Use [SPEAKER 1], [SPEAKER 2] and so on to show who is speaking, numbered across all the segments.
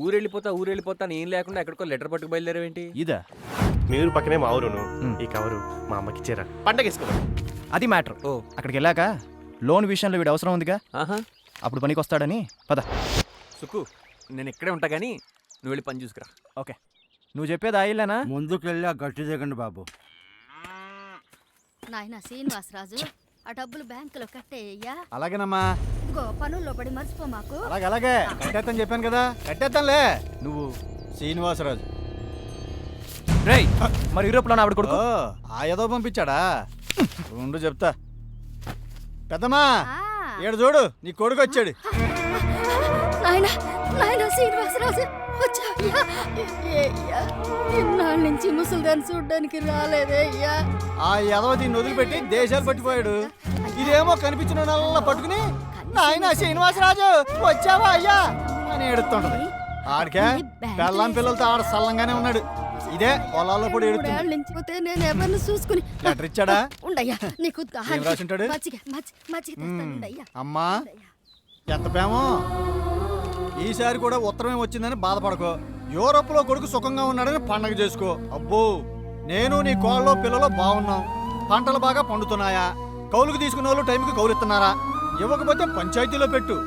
[SPEAKER 1] ఊరెళ్ళిపోతా నేను లేకుండా ఎక్కడికో లెటర్ పట్టుకు బయలుదేరేవేంటి?
[SPEAKER 2] ఇదా
[SPEAKER 3] మీ ఊరు పక్కనే మా ఊరును. ఈ కవరు మా అమ్మకి ఇచ్చారా పండగేసుకోవాలి.
[SPEAKER 2] అది మ్యాటర్.
[SPEAKER 1] ఓ
[SPEAKER 2] అక్కడికి వెళ్ళాక లోన్ విషయంలో వీడు అవసరం ఉందిగా,
[SPEAKER 1] ఆహా.
[SPEAKER 2] అప్పుడు పనికి వస్తాడని పద.
[SPEAKER 1] సుక్కు నేను ఇక్కడే ఉంటా కానీ నువ్వు వెళ్ళి పని చూసుకురా.
[SPEAKER 2] ఓకే, నువ్వు చెప్పేది ఆయిల్లేనా?
[SPEAKER 4] ముందుకెళ్ళి ఆ గట్టి దిగండి బాబు.
[SPEAKER 5] నాయన శ్రీనివాసరాజు, ఆ డబ్బులు బ్యాంకులో కట్టేయ్యా.
[SPEAKER 4] అలాగేనమ్మా.
[SPEAKER 5] ఇదిగో పనుల్లో పడి మర్చిపో మాకు.
[SPEAKER 4] అలాగే కట్టేస్తాను చెప్పాను కదా, కట్టేస్తానులే.
[SPEAKER 2] నువ్వు
[SPEAKER 4] శ్రీనివాసరాజు
[SPEAKER 2] రేయ్, మరి యూరోప్లో ఆవిడ కొడుకు
[SPEAKER 4] ఆ ఏదో పంపించాడా? ఉండు చెప్తా. పెద్దమ్మా
[SPEAKER 5] ఆ.
[SPEAKER 4] ఏడు చూడు, నీ కొడుకు వచ్చాడు.
[SPEAKER 5] నాయన శ్రీనివాసరాజు వచ్చావయ్యా. అయ్యా, ఇన్నాళ్ళ నుంచి ముసలిదాన్ని చూడ్డానికి రాలేదే అయ్యా.
[SPEAKER 4] ఆ ఎదవ దీన్ని వదిలిపెట్టి దేశాలు పట్టిపోయాడు. ఇదేమో కనిపించిన నల్ల పట్టుకుని నాయన శ్రీనివాసరాజు వచ్చావా అయ్యా అని ఏడుతుంటది. ఆడికే పెళ్ళాం పిల్లలతో ఆడ సల్లంగానే ఉన్నాడు. ఇదే పొలాల్లో కూడా ఏడుతుంది.
[SPEAKER 5] నుంచి పోతే నేను ఎవరిని చూసుకుని
[SPEAKER 4] లెటర్ ఇచ్చాడా?
[SPEAKER 5] ఉండయ్యా, నీకు
[SPEAKER 4] ఏం రాసుంటాడు?
[SPEAKER 5] మజ్జిగ
[SPEAKER 4] అమ్మా ఎంత ప్రేమో. ఈసారి కూడా ఉత్తరమే వచ్చిందని బాధపడకో. యూరోప్ లో కొడుకు సుఖంగా ఉన్నాడని పండగ చేసుకో. అబ్బో, నేను నీ కోళ్ళలో పిల్లలు బాగున్నాం. పంటలు బాగా పండుతున్నాయా? కౌలుకు తీసుకున్న వాళ్ళు టైంకి కౌలు ఇస్తున్నారా? ఇవ్వకపోతే పంచాయతీలో పెట్టు.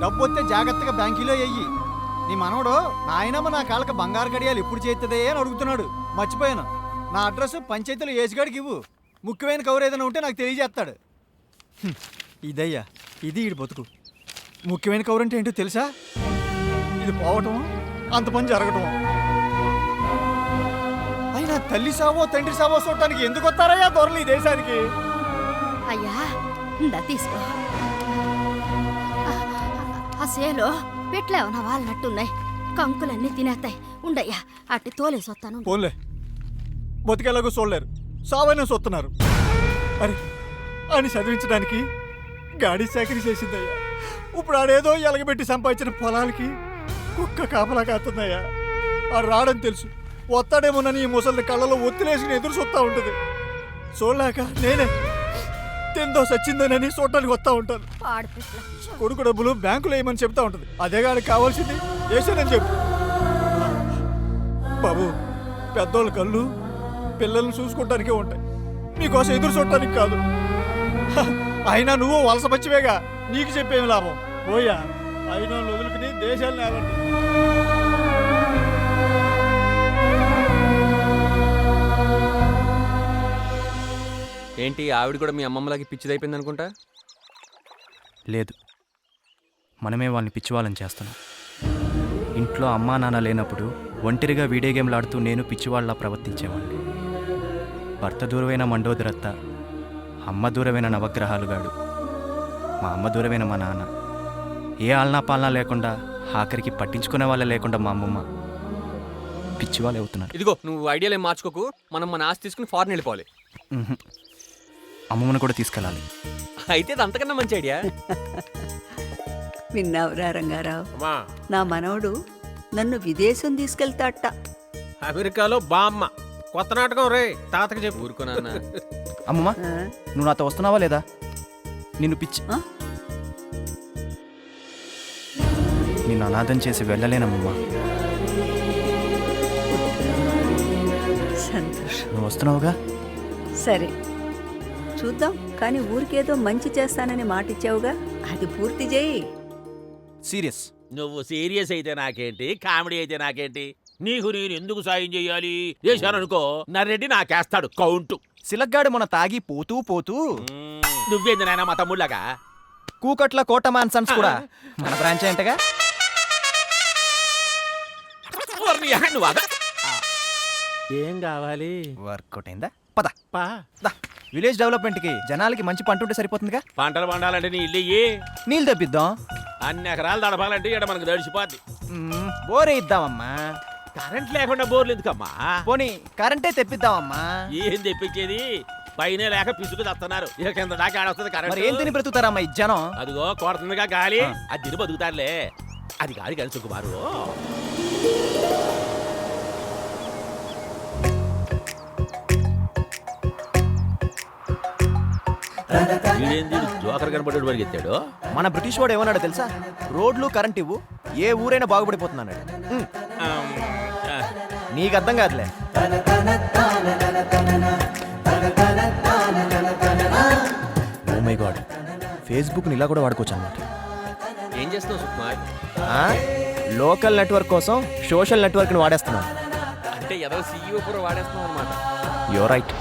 [SPEAKER 4] డబ్బు వస్తే జాగ్రత్తగా బ్యాంకీలో వెయ్యి. నీ మనవడు నాయనమ్మ నా కాళ్ళకి బంగారు కడియాలు ఎప్పుడు చేస్తుందే అని అడుగుతున్నాడు. మర్చిపోయాను. నా అడ్రస్ పంచాయతీలో ఏసుగాడికి ఇవ్వు. ముఖ్యమైన కౌరు ఏదైనా ఉంటే నాకు తెలియజేస్తాడు. ఇదయ్యా, ఇది ఈడు బతుకు. ముఖ్యమైన కౌరు అంటే ఏంటో తెలుసా? ఇది పోవటం, అంత పని జరగటం. అయినా తల్లి సావో తండ్రి సావో చూడటానికి ఎందుకు వస్తారయ్యా దొరలు ఈ దేశానికి?
[SPEAKER 5] అయ్యా ఇందా తీసుకో. ఆ సేలో పెట్లేవనా వాళ్ళనట్టున్నాయి. కంకులన్నీ తినేస్తాయి. ఉండయ్యా, అట్టి తోలేసి వస్తాను.
[SPEAKER 4] పోన్లే, బతికేలాగో చూడలేరు, సావైనా చూస్తున్నారు. అరే అని చదివించడానికి గాడి సేకరి చేసిందయ్యా. ఇప్పుడు ఆడేదో ఎలగబెట్టి సంపాదించిన పొలాలకి కుక్క కాపలా కాస్తుందయ్యా. ఆడు రాడని తెలుసు, వస్తాడేమోనని ఈ ముసలి కళ్ళలో ఒత్తిలేసుకుని ఎదురు చూస్తూ ఉంటుంది. చూడలేక నేనే తిందో సచ్చిందోనని చూడటానికి వస్తూ ఉంటాను. కొడుకు డబ్బులు బ్యాంకులో వేయమని చెప్తా ఉంటుంది. అదే గాడికి కావాల్సింది వేసానని చెప్పు. బాబు, పెద్దోళ్ళ కళ్ళు పిల్లల్ని చూసుకోవటానికే ఉంటాయి, మీకోసం ఎదురు చూడటానికి కాదు. అయినా నువ్వు వలస పచ్చివేగా, నీకు చెప్పేమి లాభం? పోయా, అయినా వదులుకుని దేశాలు నేలండి.
[SPEAKER 1] ఏంటి ఆవిడ కూడా మీ అమ్మమ్మలాకి పిచ్చిదైపోయింది అనుకుంటా?
[SPEAKER 2] లేదు, మనమే వాళ్ళని పిచ్చివాళ్ళని చేస్తున్నాం. ఇంట్లో అమ్మా నాన్న లేనప్పుడు ఒంటరిగా వీడియో గేమ్లు ఆడుతూ నేను పిచ్చివాళ్ళలా ప్రవర్తించేవాడిని. భర్త దూరమైన మండోదరత్త, అమ్మ దూరమైన నవగ్రహాలుగాడు, మా అమ్మ దూరమైన మా నాన్న. ఏ ఆలనా పాలనా లేకుండా, ఆఖరికి పట్టించుకునే వాళ్ళే లేకుండా మా అమ్మమ్మ పిచ్చివాళ్ళు అవుతున్నారు.
[SPEAKER 1] ఇదిగో నువ్వు ఐడియాలు ఏం మార్చుకోకు. మనం మన ఆస్తి తీసుకుని ఫారెన్ వెళ్ళిపోవాలి.
[SPEAKER 2] అమ్మమ్మను కూడా తీసుకెళ్ళాలి.
[SPEAKER 1] అయితే అది అంతకన్నా మంచి ఐడియా.
[SPEAKER 6] విన్నావురా రంగారావు, నా మనవడు నన్ను విదేశం తీసుకెళ్తాట.
[SPEAKER 7] అమెరికాలో బామ్మ కొత్త నాటకం రే, తాతకి చెప్పు.
[SPEAKER 1] ఊరుకున్నా.
[SPEAKER 2] అమ్మమ్మ, నువ్వు నాతో వస్తున్నావా లేదా? నిన్ను పిచ్చి నిన్ను అనాథం చేసి వెళ్ళలేనమ్మమ్మా.
[SPEAKER 6] సంతోషం.
[SPEAKER 2] నువ్వు వస్తున్నావుగా?
[SPEAKER 6] సరే చూద్దాం, కానీ ఊరికేదో మంచి చేస్తానని మాటిచ్చావుగా, అది పూర్తి చేయి.
[SPEAKER 2] సీరియస్.
[SPEAKER 8] నువ్వు సీరియస్ అయితే నాకేంటి, కామెడీ అయితే నాకేంటి? నీకు నేను ఎందుకు సాయం చెయ్యాలి? చేశాననుకో నర్రెడ్డి నాకేస్తాడు కౌంటు.
[SPEAKER 2] సిలగ్గాడు మొన్న తాగి పోతూ పోతూ
[SPEAKER 8] నువ్వేంది నాయనా మా తమ్ముళ్ళగా?
[SPEAKER 2] కూకట్ల కోట మాన్సన్స్ కూడా మన బ్రాంచ్ ఏంటగా.
[SPEAKER 7] ఏం కావాలి?
[SPEAKER 2] వర్కౌట్ అయిందా? పద విలేజ్ డెవలప్మెంట్ కి జనాలకి మంచి పంట ఉంటే సరిపోతుందిగా.
[SPEAKER 8] పంటలు పండాలంటే నీ ఇల్లు ఇయ్యి.
[SPEAKER 2] నీళ్ళు తెప్పిద్దాం.
[SPEAKER 8] అన్ని ఎకరాలు తడపాలంటే ఇక్కడ మనకు దడిచిపోద్ది.
[SPEAKER 2] బోరే ఇద్దామమ్మా.
[SPEAKER 8] కరెంట్ లేకుండా బోర్లు ఎందుకమ్మా?
[SPEAKER 2] పోనీ కరెంటే తెప్పిద్దామమ్మా.
[SPEAKER 8] ఏం తెప్పించేది? పైన లేక పిసుకు తస్తున్నారు. ఇక కింద దాకా ఆడొస్తుంది
[SPEAKER 2] మరి ఏం
[SPEAKER 8] కరెంట్.
[SPEAKER 2] తిని బ్రతుకుతారమ్మా ఈ జనం?
[SPEAKER 8] అదిగో కొడుతుందిగా గాలి, అది తిని బతుకుతారులే. అది గాలి కలిసి సుకుమారు.
[SPEAKER 1] జోకర్ కనపడ్డాడు పరిగెత్తాడు.
[SPEAKER 2] మన బ్రిటిష్ వాడు ఏమన్నాడు తెలుసా? రోడ్లు కరెంట్ ఇవ్వు, ఏ ఊరైనా బాగుపడిపోతున్నాను. నీకు అర్థం కాదులే. ఓ మై గాడ్, ఫేస్బుక్ని ఇలా కూడా వాడుకోవచ్చు అన్నమాట.
[SPEAKER 1] ఏం చేస్తున్నావు సుకుమార్?
[SPEAKER 2] లోకల్ నెట్వర్క్ కోసం సోషల్ నెట్వర్క్ని వాడేస్తున్నాను.
[SPEAKER 1] అంటే ఏదో సీఈఓ కూడా వాడేస్తున్నావు అనమాట.
[SPEAKER 2] యో రైట్.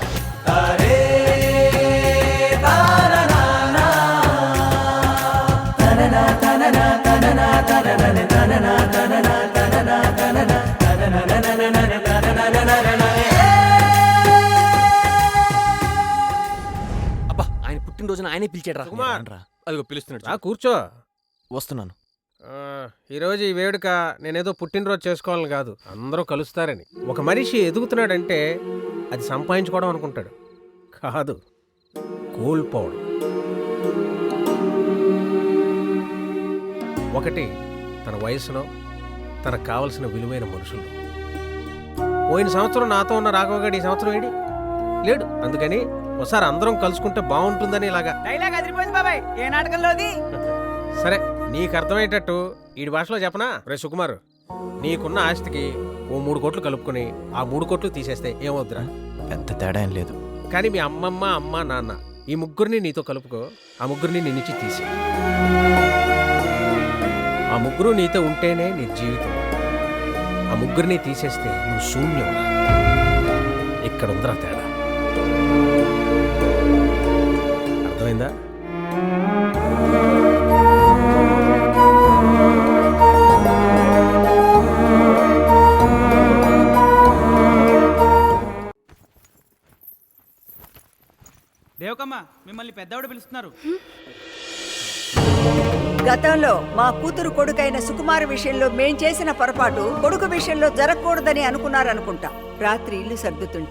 [SPEAKER 1] అబ్బా, ఆయన పుట్టినరోజున ఆయనే పిలిచాడు రా.
[SPEAKER 7] సుకుమార్.
[SPEAKER 1] అదిగో పిలుస్తున్నాడు.
[SPEAKER 7] రా కూర్చో.
[SPEAKER 2] వస్తున్నాను.
[SPEAKER 7] ఈరోజు ఈ వేడుక నేనేదో పుట్టినరోజు చేసుకోవాలని కాదు, అందరూ కలుస్తారని. ఒక మనిషి ఎదుగుతున్నాడంటే అది సంపాదించుకోవడం అనుకుంటాడు, కాదు కోల్పోవడం. ఒకటి తన వయసులో తనకు కావలసిన విలువైన మనుషులు. పోయిన సంవత్సరం నాతో ఉన్న రాఘవగాడు ఈ సంవత్సరం ఏడి లేడు. అందుకని ఒకసారి అందరం కలుసుకుంటే బాగుంటుందని ఇలాగా.
[SPEAKER 9] డైలాగ్ అదిరిపోయింది బాబాయ్, ఏ నాటకంలోది?
[SPEAKER 7] సరే, నీకు అర్థమయ్యేటట్టు ఈ భాషలో చెప్పనా? రే సుకుమార్, నీకున్న ఆస్తికి ఓ 3 కోట్లు కలుపుకొని ఆ 3 కోట్లు తీసేస్తే ఏమవుద్దురా?
[SPEAKER 2] పెద్ద తేడా ఏం లేదు.
[SPEAKER 7] కానీ మీ అమ్మమ్మ, అమ్మ, నాన్న ఈ ముగ్గురిని నీతో కలుపుకో. ఆ ముగ్గురిని నీ నుంచి తీసి, ఆ ముగ్గురు నీతో ఉంటేనే నీ జీవితం. ఆ ముగ్గురిని తీసేస్తే నువ్వు శూన్యం. ఇక్కడ ఉందిరా తేడా. అర్థమైందా?
[SPEAKER 9] దేవకమ్మ, మిమ్మల్ని పెద్దవాడు పిలుస్తున్నారు.
[SPEAKER 6] గతంలో మా కూతురు కొడుకైన సుకుమార్ విషయంలో మేం చేసిన పొరపాటు కొడుకు విషయంలో జరగకూడదని అనుకున్నారనుకుంటా. రాత్రి ఇల్లు సర్దుతుంటే